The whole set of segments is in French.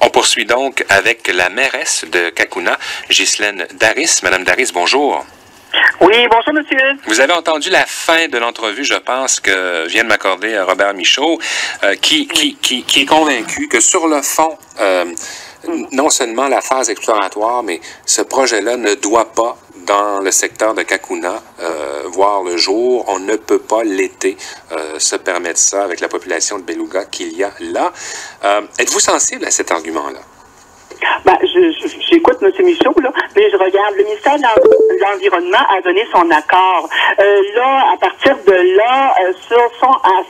On poursuit donc avec la mairesse de Cacouna, Ghislaine Daris. Madame Daris, bonjour. Oui, bonjour, monsieur. Vous avez entendu la fin de l'entrevue, je pense, que vient de m'accorder Robert Michaud, qui est convaincu que sur le fond, non seulement la phase exploratoire, mais ce projet-là ne doit pas, dans le secteur de Cacouna, voir le jour. On ne peut pas, l'été, se permettre ça avec la population de beluga qu'il y a là. Êtes-vous sensible à cet argument-là? Ben, j'écoute M. Michaud, là, mais je regarde. Le ministère de l'Environnement a donné son accord. Là, à partir de là, à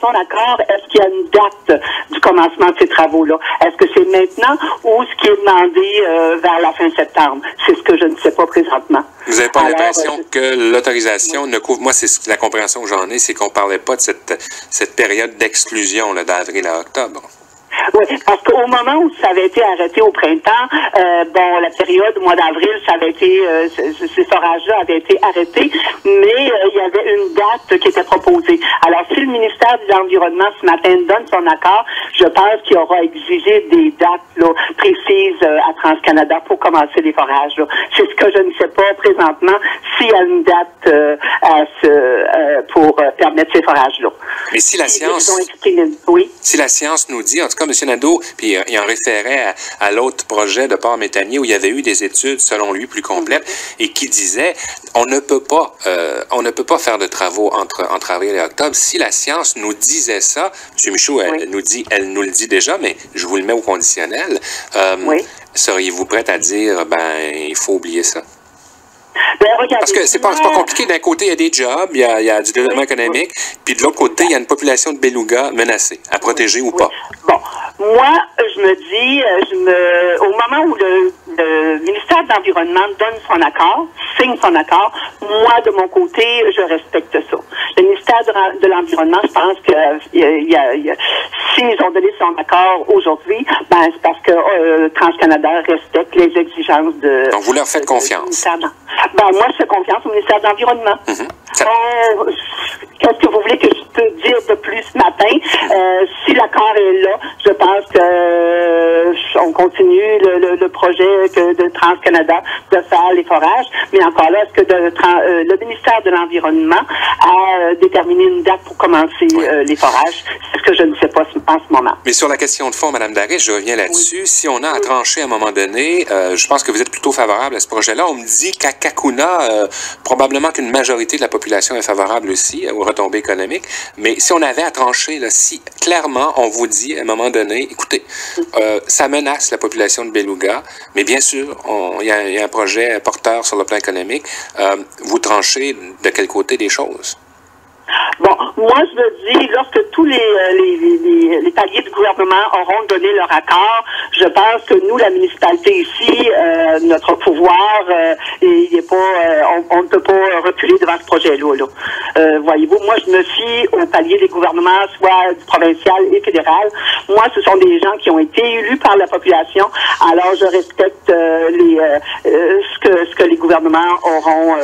son accord, est-ce qu'il y a une date du commencement de ces travaux-là? Est-ce que c'est maintenant ou ce qui est demandé vers la fin septembre? C'est ce que je ne sais pas présentement. Vous n'avez pas l'impression que l'autorisation ne couvre... Moi, c'est la compréhension que j'en ai, c'est qu'on ne parlait pas de cette période d'exclusion d'avril à octobre. Oui, parce qu'au moment où ça avait été arrêté au printemps, la période au mois d'avril, ça avait été, ces forages-là avaient été arrêtés, mais il y avait une date qui était proposée. Alors, si le ministère de l'Environnement ce matin donne son accord, je pense qu'il aura exigé des dates précises à TransCanada pour commencer les forages. C'est ce que je ne sais pas présentement, s'il y a une date pour permettre ces forages-là. Mais si la science... Oui. Si la science nous dit, en tout cas, M. Nadeau, puis il en référait à l'autre projet de port méthanier où il y avait eu des études, selon lui, plus complètes, et qui disait on ne peut pas faire de travaux entre avril et octobre. Si la science nous disait ça, M. Michaud, elle nous le dit déjà, mais je vous le mets au conditionnel. Seriez-vous prête à dire il faut oublier ça? Parce que c'est pas compliqué. D'un côté, il y a des jobs, il y a du développement économique, puis de l'autre côté, il y a une population de beluga menacée, à protéger ou pas. Bon, moi, je me dis, au moment où le ministère de l'Environnement donne son accord, signe son accord, moi, de mon côté, je respecte ça. Le ministère de l'Environnement, je pense que s'ils ont donné son accord aujourd'hui, c'est parce que TransCanada respecte les exigences de... Donc, vous leur faites confiance? Moi, je fais confiance au ministère de l'Environnement. Qu'est-ce que vous voulez que je peux dire de plus ce matin? Si l'accord est là, je pense que on continue le projet de TransCanada de faire les forages. Mais encore là, est-ce que le ministère de l'Environnement a déterminé une date pour commencer les forages? C'est ce que je ne sais pas en ce moment. Mais sur la question de fond, Mme Daris, je reviens là-dessus. Si on a à trancher à un moment donné, je pense que vous êtes plutôt favorable à ce projet-là. On me dit qu'à Cacouna, probablement qu'une majorité de la population est favorable aussi aux retombées économiques. Mais si on avait à trancher, là, si clairement on vous dit à un moment donné, écoutez, ça menace la population de beluga, mais bien sûr, il y a un projet porteur sur le plan économique, vous tranchez de quel côté des choses? Bon, moi, je me dis, lorsque tous les paliers du gouvernement auront donné leur accord, je pense que nous, la municipalité ici, notre pouvoir, il est pas, on ne peut pas reculer devant ce projet-là. Voyez-vous, moi, je me fie aux paliers des gouvernements, soit du provincial et fédéral. Moi, ce sont des gens qui ont été élus par la population. Alors, je respecte ce que les gouvernements auront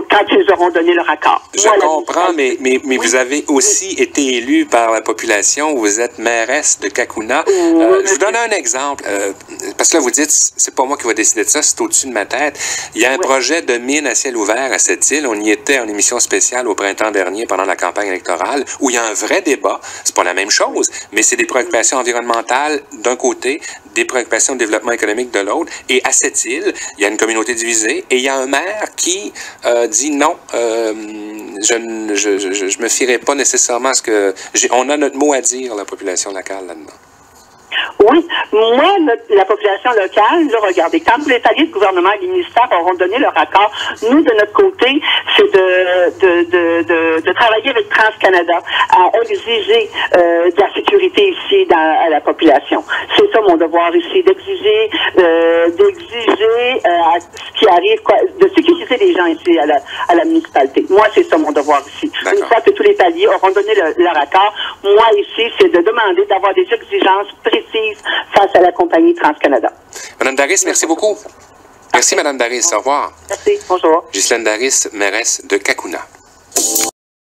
quand ils auront donné leur accord. Je comprends, mais vous avez aussi été élu par la population. Vous êtes mairesse de Cacouna. Je vous donne un exemple. Parce que là, vous dites, c'est pas moi qui va décider de ça, c'est au-dessus de ma tête. Il y a un projet de mine à ciel ouvert à cette île. On y était en émission spéciale au printemps dernier pendant la campagne électorale où il y a un vrai débat. C'est pas la même chose, mais c'est des préoccupations environnementales d'un côté, des préoccupations de développement économique de l'autre. Et à cette île, il y a une communauté divisée et il y a un maire qui dit non, je me fierai pas nécessairement à ce que... On a notre mot à dire, la population locale, là-dedans. Oui, moi, la population locale, là, regardez, quand les paliers de gouvernement et les ministères auront donné leur accord, nous, de notre côté, c'est de travailler avec TransCanada à exiger de la sécurité ici à la population. C'est ça mon devoir ici, d'exiger à ce qui arrive, de sécuriser les gens ici à la municipalité. Moi, c'est ça mon devoir ici. Une fois que tous les paliers auront donné leur accord, moi ici, c'est de demander d'avoir des exigences précises face à la compagnie TransCanada. Madame Daris, merci beaucoup. Merci, Madame Daris. Au revoir. Merci. Bonjour. Ghislaine Daris, mairesse de Cacouna.